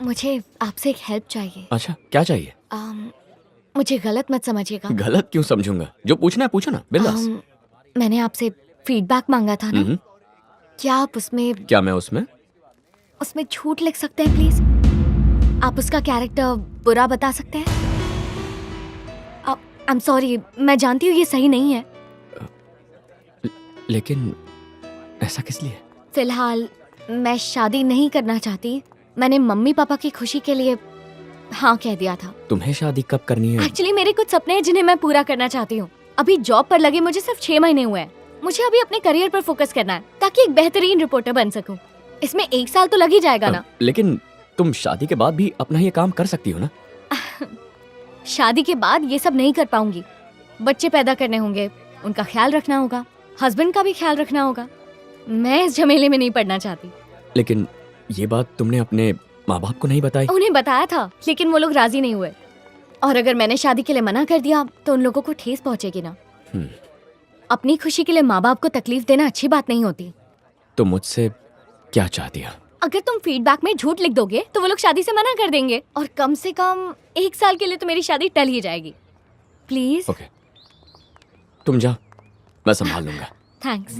मुझे आपसे एक हेल्प चाहिए। अच्छा, क्या चाहिए? मुझे गलत मत समझिएगा। गलत क्यों समझूंगा? जो पूछना है पूछो ना, बिंदास। मैंने आपसे फीडबैक मांगा था ना, क्या आप उसमें क्या मैं उसमें झूठ लिख सकते हैं प्लीज? आप उसका कैरेक्टर बुरा बता सकते हैं? आई एम सॉरी, मैं जानती हूँ ये सही नहीं है। लेकिन ऐसा किस लिए? फिलहाल मैं शादी नहीं करना चाहती। मैंने मम्मी पापा की खुशी के लिए हाँ कह दिया था। तुम्हें शादी कब करनी है? एक्चुअली मेरे कुछ सपने हैं जिन्हें मैं पूरा करना चाहती हूँ। अभी जॉब पर लगे मुझे सिर्फ 6 महीने हुए हैं। मुझे अभी अपने करियर पर फोकस करना है ताकि एक बेहतरीन रिपोर्टर बन सकूं। इसमें 1 साल तो लग ही जाएगा ना। लेकिन तुम शादी के बाद भी अपना ये काम कर सकती हो ना? शादी के बाद ये सब नहीं कर पाऊंगी। बच्चे पैदा करने होंगे, उनका ख्याल रखना होगा, हस्बैंड का भी ख्याल रखना होगा। मैं इस झमेले में नहीं पड़ना चाहती। लेकिन ये बात तुमने अपने माँ बाप को नहीं बताई? उन्हें बताया था लेकिन वो लोग राजी नहीं हुए। और अगर मैंने शादी के लिए मना कर दिया तो उन लोगों को ठेस पहुंचेगी ना। अपनी खुशी के लिए माँ बाप को तकलीफ देना अच्छी बात नहीं होती। तो मुझसे क्या चाहती हो? अगर तुम फीडबैक में झूठ लिख दोगे तो वो लोग शादी से मना कर देंगे और कम से कम 1 साल के लिए तो मेरी शादी टल ही जाएगी। प्लीज। ओके, तुम जाओ, मैं संभाल लूंगा। थैंक्स।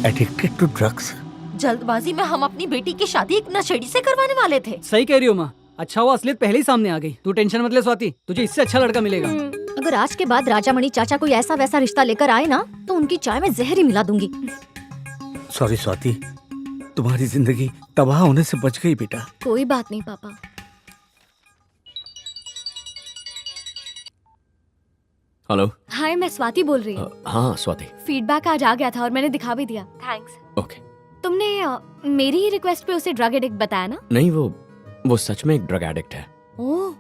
Addicted to drugs. जल्दबाजी में हम अपनी बेटी की शादी एक नशेड़ी से करवाने वाले थे। सही कह रही हो माँ। अच्छा हुआ असलियत पहले ही सामने आ गई। तू टेंशन मत ले स्वाति, तुझे इससे अच्छा लड़का मिलेगा। अगर आज के बाद राजामणि चाचा कोई ऐसा वैसा रिश्ता लेकर आए ना तो उनकी चाय में जहर ही मिला दूंगी। सॉरी स्वाति, तुम्हारी जिंदगी तबाह होने से बच गई बेटा। कोई बात नहीं पापा। हेलो। हाय, मैं स्वाति बोल रही हूँ। हाँ स्वाति। फीडबैक आज आ गया था और मैंने दिखा भी दिया। थैंक्स। ओके। तुमने मेरी ही रिक्वेस्ट पे उसे ड्रग एडिक्ट बताया ना? नहीं, वो सच में एक ड्रग एडिक्ट है। ओह,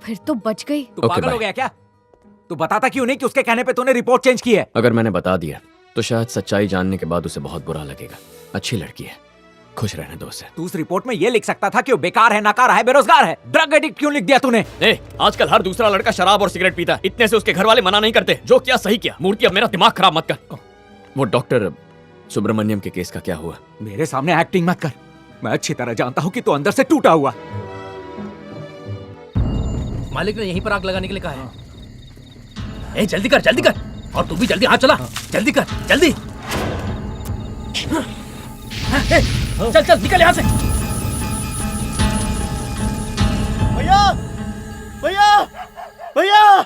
फिर तो बच गई। तू पागल हो गया क्या? तू बताता क्यों नहीं कि उसके कहने पे तूने रिपोर्ट चेंज की है? अगर मैंने बता दिया तो शायद सच्चाई जानने के बाद उसे बहुत बुरा लगेगा। अच्छी लड़की है, खुश रहने दो उसे। तू उस रिपोर्ट में ये लिख सकता था कि वो बेकार है, नकारा है, बेरोजगार है। ड्रग एडिक्ट क्यों लिख दिया तूने? आजकल हर दूसरा लड़का शराब और सिगरेट पीता है। इतने से उसके घर वाले मना नहीं करते। जो किया सही किया। मूर्ति, अब मेरा दिमाग खराब मत कर। वो डॉक्टर सुब्रमण्यम के केस का क्या हुआ? मेरे सामने एक्टिंग मत कर। मैं अच्छी तरह जानता हूँ कि तू अंदर से टूटा हुआ। मालिक ने यहीं पर आग लगाने के लिए कहा है। जल्दी कर, जल्दी कर। और तू भी जल्दी हाथ चला। जल्दी कर, जल्दी। चल चल, निकल यहाँ से। भैया, भैया, भैया!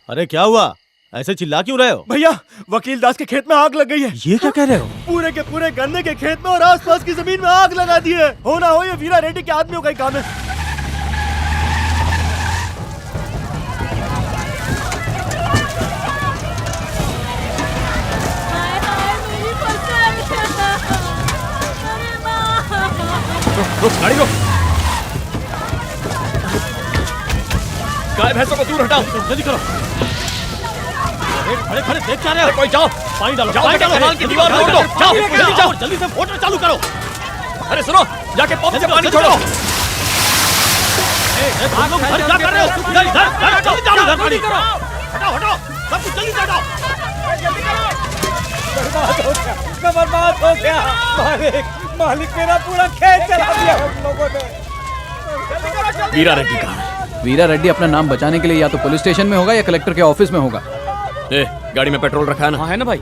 अरे क्या हुआ? ऐसे चिल्ला क्यों रहे हो? भैया, वकील दास के खेत में आग लग गई है। ये क्या कह रहे हो? पूरे के पूरे गन्ने के खेत में और आसपास की जमीन में आग लगा दी है। हो ना हो ये वीरा रेड्डी के आदमियों का ही काम है। रुक, गाड़ी रुक। गाय भैंसों को दूर हटाओ। जल्दी करो। खड़े खड़े देख क्या रहे हो? कोई जाओ, पानी डालो। जाओ, कनाल की दीवार तोड़ दो। जाओ, जल्दी जाओ। जल्दी से मोटर चालू करो। अरे सुनो, जाके पंप से पानी छोड़ो। तुम लोग घर क्या कर रहे हो? इधर इधर जल्दी चालू कर पानी करो। हटाओ हटाओ, सब कुछ जल्दी हटाओ। बर्बाद हो गया। मालिक मेरा पूरा खेत जला दिया हम लोगों ने। वीरा रेड्डी कहाँ है? वीरा रेड्डी अपना नाम बचाने के लिए या तो पुलिस स्टेशन में होगा या कलेक्टर के ऑफिस में होगा। गाड़ी में पेट्रोल रखा है ना? हाँ है ना भाई।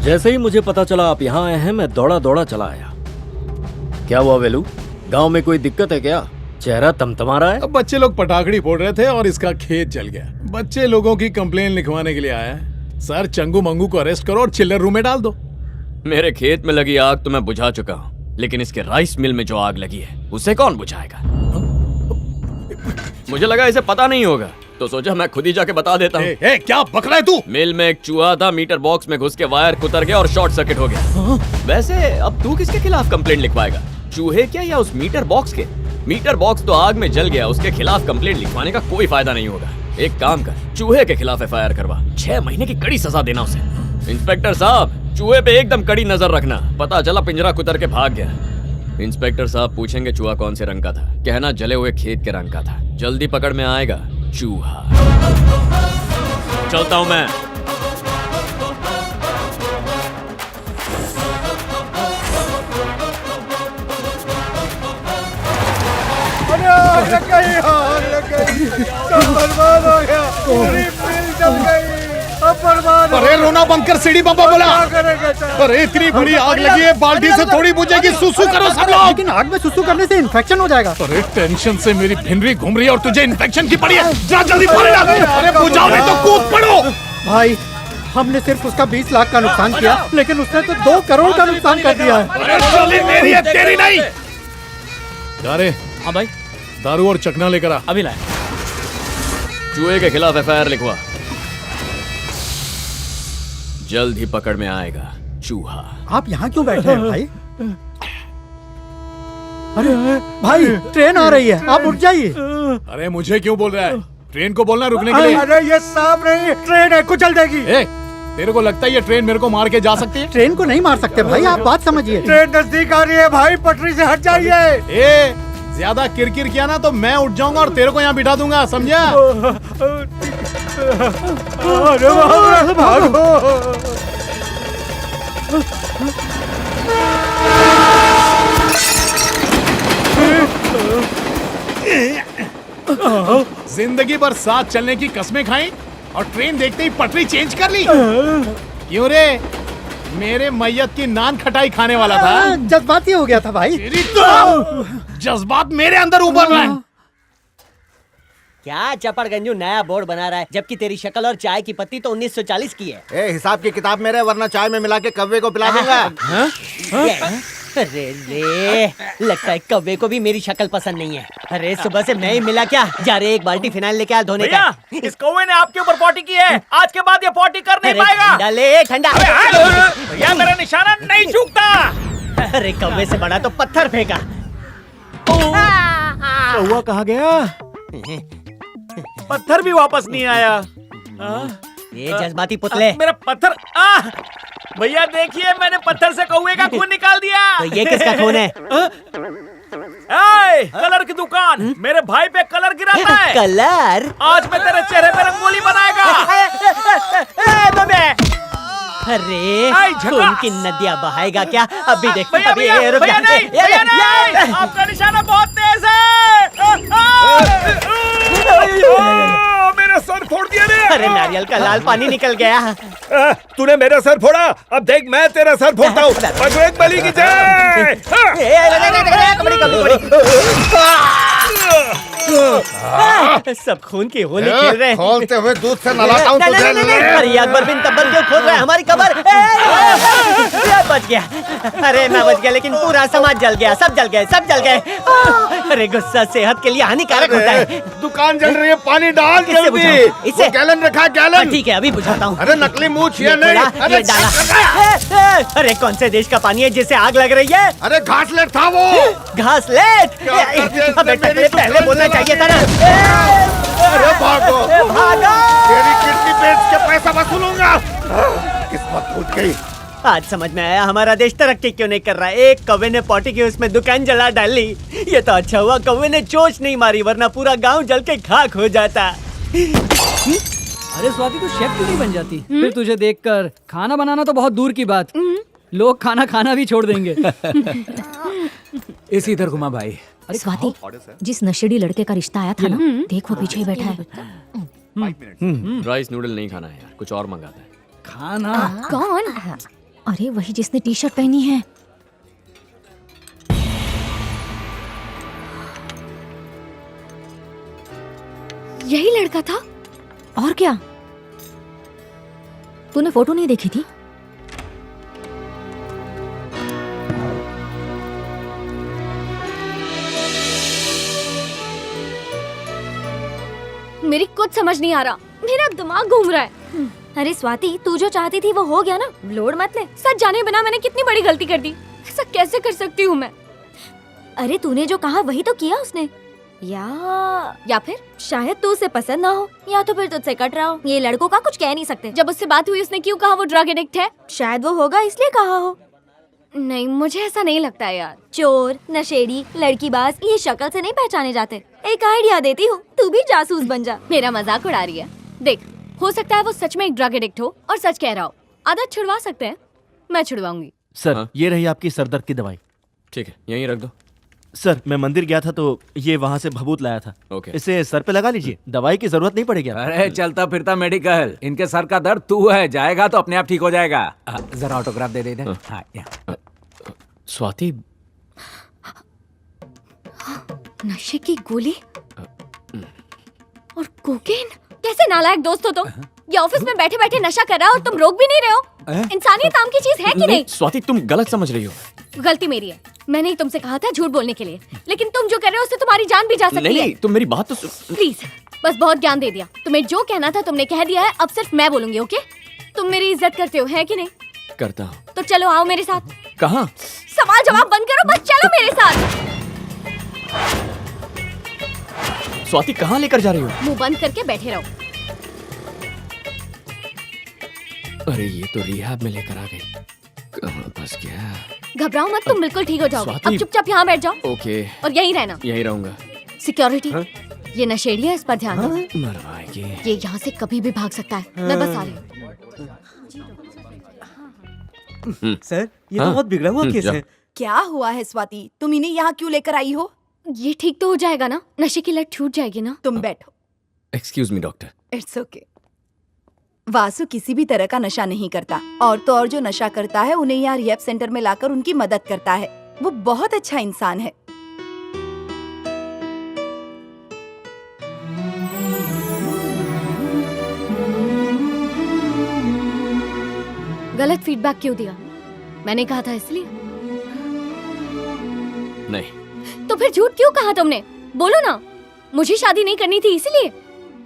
जैसे ही मुझे पता चला आप यहाँ आए हैं, मैं दौड़ा दौड़ा चला आया। क्या हुआ वेलू? गांव में कोई दिक्कत है क्या? चेहरा तमतमा रहा है। अब बच्चे लोग पटाखड़ी फोड़ रहे थे और इसका खेत जल गया। बच्चे लोगों की कंप्लेन लिखवाने के लिए आया है। सर, चंगू मंगू को अरेस्ट करो और चिल्लर रूम में डाल दो। मेरे खेत में लगी आग तो मैं बुझा चुका हूँ, लेकिन इसके राइस मिल में जो आग लगी है उसे कौन बुझाएगा? मुझे लगा इसे पता नहीं होगा तो सोचा मैं खुद ही जाके बता देता हूँ। क्या बक रहा है तू? मिल में एक चूहा था, मीटर बॉक्स में घुस के वायर कुतर गया और शॉर्ट सर्किट हो गया। वैसे अब तू किसके खिलाफ कंप्लेंट लिखवाएगा? चूहे क्या या उस मीटर बॉक्स के? मीटर बॉक्स तो आग में जल गया, उसके खिलाफ कंप्लेंट लिखवाने का कोई फायदा नहीं होगा। एक काम कर, चूहे के खिलाफ FIR करवा। 6 महीने की कड़ी सजा देना उसे। इंस्पेक्टर साहब, चूहे पे एकदम कड़ी नजर रखना। पता चला पिंजरा कुतर के भाग गया। इंस्पेक्टर साहब पूछेंगे चूहा कौन से रंग का था, कहना जले हुए खेत के रंग का था। जल्दी पकड़ में आएगा चूहा। चलता हूं मैं। आग लग गई, आग लग गई, सब बर्बाद हो गया, पूरी मिल जल गई, अब बर्बाद। अरे रोना बंद कर, सीढ़ी बम्बा बोला। अरे इतनी बड़ी आग लगी है, बाल्टी से थोड़ी बुझेगी। सुसु करो सब लोग। लेकिन आग में सुसु करने से इन्फेक्शन हो जाएगा। अरे टेंशन से मेरी भिनरी घूम रही है और तुझे इन्फेक्शन की पड़ी है। जा जल्दी पानी डाल। अरे बुझाओ नहीं तो कूद पड़ो। भाई हमने सिर्फ उसका 20 लाख का नुकसान किया, लेकिन उसने तो 2 करोड़ का नुकसान कर दिया है। अरे चली मेरी है, तेरी नहीं। जा रे। हाँ भाई, दारू और चकना लेकर आ। अभी लाए। चूहे के खिलाफ FIR लिखवा। जल्द ही पकड़ में आएगा चूहा। आप यहाँ क्यों बैठे हैं भाई? अरे भाई ट्रेन आ रही है, आप उठ जाइए। अरे मुझे क्यों बोल रहा है? ट्रेन को बोलना रुकने के लिए। अरे ये सांप नहीं, ट्रेन है, कुचल देगी। ए, तेरे को लगता है ये ट्रेन मेरे को मार के जा सकती है? ट्रेन को नहीं मार सकते भाई, आप बात समझिए। ट्रेन नजदीक आ रही है भाई, पटरी से हट जाइए। ए, ज्यादा किरकिर किया ना तो मैं उठ जाऊंगा और तेरे को यहाँ बिठा दूंगा, समझा? अरे भागो। जिंदगी भर साथ चलने की कस्में खाई और ट्रेन देखते ही पटरी चेंज कर ली। क्यों रे? मेरे मैयत की नान खटाई खाने वाला था। जज्बाती हो गया था भाई। तेरी तो जज्बात मेरे अंदर उबल रहा है। क्या चपड़गंजू नया बोर्ड बना रहा है, जबकि तेरी शक्ल और चाय की पत्ती तो 1940 की है। ए, हिसाब की किताब मेरे, वरना चाय में मिला के कव्वे को पिला दूंगा। अरे रे, लगता है कव्वे को भी मेरी शक्ल पसंद नहीं है। अरे सुबह से मैं ही मिला क्या? जा रे, एक बाल्टी फिनाइल लेके आ धोने का। इस कौवे ने आपके ऊपर पॉटी की है, आज के बाद ये पॉटी कर नहीं पाएगा। ठंडा ले, ठंडा। भैया मेरा निशाना नहीं चूकता। अरे कौवे से बड़ा तो पत्थर फेंका। कौवा कहाँ गया? पत्थर भी वापस नहीं आया। ये जज्बाती पुतले। मेरा पत्थर। भैया देखिए, मैंने पत्थर से कौवे का खून निकाल दिया। तो ये किसका खून है? कलर की दुकान, मेरे भाई पे कलर गिराता है। कलर? आज मैं तेरे चेहरे पे रंगोली बनाएगा। अरे खून की नदियाँ बहाएगा क्या? अभी देख। भैया अभी भैया रुक जा। भैया नहीं, आपका निशाना बहुत तेज है। मेरा सर फोड़ दिया रे। अरे नारियल का लाल पानी निकल गया। तूने मेरा सर फोड़ा, अब देख मैं तेरा सर फोड़ता हूँ। बजरंग बली की जय। सब खून की होली खेल रहे हैं। खोलते हुए दूध से नलाता हूँ तुझे। अरे अकबर बिन तब्बर क्यों खोल रहा है हमारी कबर? बच गया। अरे मैं बच गया, लेकिन पूरा समाज जल गया। सब जल गए, सब जल गए। अरे गुस्सा सेहत के लिए हानिकारक होता है। दुकान जल रही है, पानी डाल किससे जल्दी। बुझाऊं? इसे गैलन रखा, गैलन। ठीक है, अभी बुझाता हूँ। अरे नकली मूछ ये नहीं। अरे डाला। अरे कौन से देश का पानी है जिसे आग लग रही है? अरे घासलेट था वो। घासलेट? अबे टकले, पहले बोलना चाहिए था ना। अरे भागो, भागो। तेरी किडनी बेच के पैसा वसूलूंगा। किस्मत फूट गई। आज समझ में आया हमारा देश तरक्की क्यों नहीं कर रहा। एक कौवे ने पॉटी की उसमें दुकान जला डाली। ये तो अच्छा हुआ कौवे ने चोंच नहीं मारी, वरना पूरा गांव जल के खाक हो जाता। अरे स्वाति, तू शेफ क्यों नहीं बन जाती? फिर तुझे देखकर खाना बनाना तो बहुत दूर की बात, लोग खाना खाना भी छोड़ देंगे। इसी इधर घुमा भाई। स्वाति, जिस नशेड़ी लड़के का रिश्ता आया था ना, देखो पीछे ही बैठा है। राइस नूडल नहीं खाना है यार, कुछ और मंगाता है। खाना? कौन? अरे वही जिसने टी-शर्ट पहनी है। यही लड़का था। और क्या? तूने फोटो नहीं देखी थी? मेरी कुछ समझ नहीं आ रहा, मेरा दिमाग घूम रहा है। अरे स्वाति, तू जो चाहती थी वो हो गया ना, लोड मत ले। सच जाने बिना मैंने कितनी बड़ी गलती कर दी। ऐसा कैसे कर सकती हूँ मैं? अरे तूने जो कहा वही तो किया उसने। या फिर शायद तू उसे पसंद ना हो, या तो फिर तुझसे कट रहा हो। ये लड़कों का कुछ कह नहीं सकते। जब उससे बात हुई उसने क्यों कहा वो ड्रग एडिक्ट है? शायद वो होगा इसलिए कहा हो। नहीं, मुझे ऐसा नहीं लगता है यार। चोर, नशेड़ी, लड़कीबाज ये शक्ल से नहीं पहचाने जाते। एक आइडिया देती हूँ, तू भी जासूस बन जा। मेरा मजाक उड़ा रही है? देख, हो सकता है वो सच में एक ड्रग एडिक्ट हो और सच कह रहा हो। आदत छुड़वा सकते हैं, मैं छुड़वाऊंगी। सर ये रही आपकी सरदर्द की दवाई। ठीक है, यहीं रख दो। सर मैं मंदिर गया था तो ये वहाँ से भभूत लाया था। ओके। इसे सर पे लगा लीजिए, दवाई की जरूरत नहीं पड़ेगी। अरे चलता फिरता मेडिकल, इनके सर का दर्द तू है, जाएगा तो अपने आप ठीक हो जाएगा। जरा ऑटोग्राफ दे दे। हाँ, यहाँ। स्वाति, नशे की गोली और कोकेन? कैसे नालायक दोस्त हो तुम? ये ऑफिस में बैठे बैठे नशा कर रहा है और तुम रोक भी नहीं रहे हो। इंसानियत नाम की चीज है कि नहीं? स्वाति तुम गलत समझ रही हो। गलती मेरी है, मैंने ही तुमसे कहा था झूठ बोलने के लिए, लेकिन तुम जो कर रहे हो उससे तुम्हारी जान भी जा सकती है। नहीं, तुम मेरी बात तो प्लीज, बस बहुत ज्ञान दे दिया। तुम्हें जो कहना था तुमने कह दिया है, अब सिर्फ मैं बोलूंगी। ओके? तुम मेरी इज्जत करते हो, है कि नहीं? करता हूँ। तो चलो आओ मेरे साथ। कहाँ? सवाल जवाब बंद करो, बस चलो मेरे साथ। स्वाति कहाँ लेकर जा रही हो? मुंह बंद करके बैठे रहो। अरे ये तो रिहैब में लेकर आ गई। कहाँ फंस गया? घबराओ मत, तुम बिल्कुल ठीक हो जाओगे। स्वाति- अब चुपचाप यहाँ बैठ जाओ ओके, और यहीं रहना। यहीं रहूंगा। सिक्योरिटी, ये नशेड़ी है, इस पर ध्यान दो। मरवाएगी। ये यहाँ से कभी भी भाग सकता है। मैं बस आ रही हूँ। सर ये तो बहुत बिगड़ा हुआ केस जा। है। क्या हुआ है स्वाति, तुम इन्हें यहाँ क्यों लेकर आई हो? ये ठीक तो हो जाएगा ना? नशे की लत छूट जाएगी ना? तुम बैठो। Excuse me doctor. It's okay. Vasu किसी भी तरह का नशा नहीं करता, और तो और जो नशा करता है उन्हें यहाँ रिहैब सेंटर में लाकर उनकी मदद करता है। वो बहुत अच्छा इंसान है। गलत फीडबैक क्यों दिया? मैंने कहा था इसलिए। नहीं। तो फिर झूठ क्यों कहा तुमने? बोलो ना, मुझे शादी नहीं करनी थी इसलिए,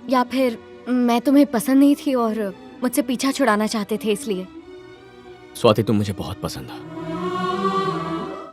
या फिर मैं तुम्हें पसंद नहीं थी और मुझसे पीछा छुड़ाना चाहते थे इसलिए? स्वाति तुम मुझे बहुत पसंद हो।